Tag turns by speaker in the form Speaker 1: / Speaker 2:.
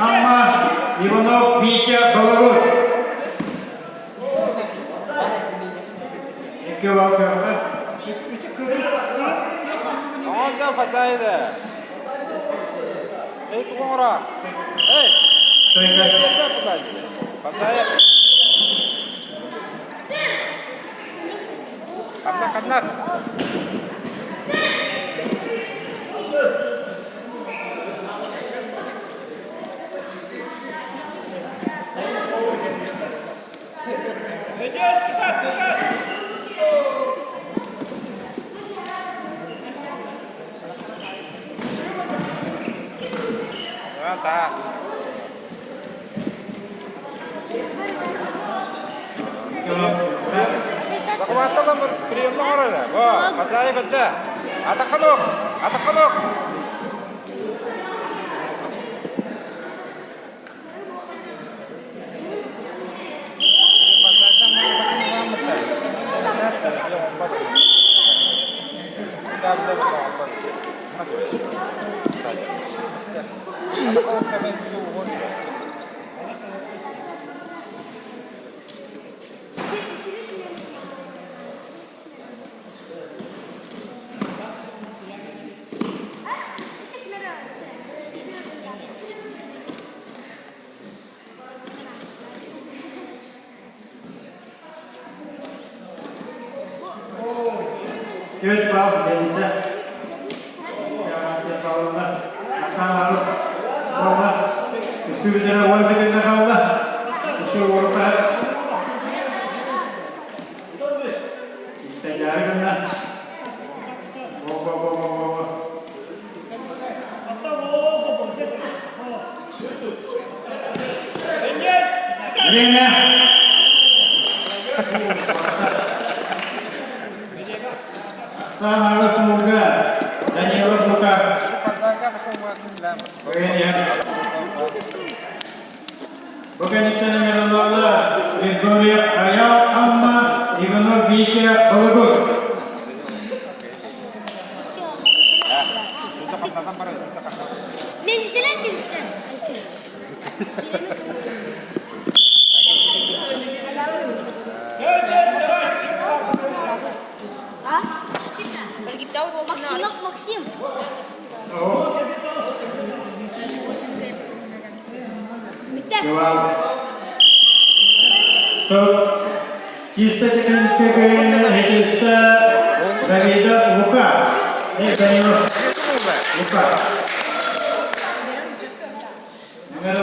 Speaker 1: Amma Ivanov Витя Балагур. İki bakıyorlar.
Speaker 2: Ondan façaydı. Ey kumara. Hey. Yerine buradaydı. Façaya. Kanat. Tahan. Zakumatta da priyemli var öyle. Bu, masaya bitti. Atakkan ok.
Speaker 1: Evet, Pak Denize. Jalan salonda. Asal harus bawa. Üstü bir tane var sekiz kaldı. Üstü orta. İşte yargında. Bo. Rene. Asal harus Lука. Данилов Лука. Bukan itu dengan Allah. Gregoriev Ayal Amma Ivanov Витя Балагур.
Speaker 3: Ben silendim işte. Максим.
Speaker 1: Jawab. So, чисто техническое гоение чисто Давида Лука. Данилов Лука. Номер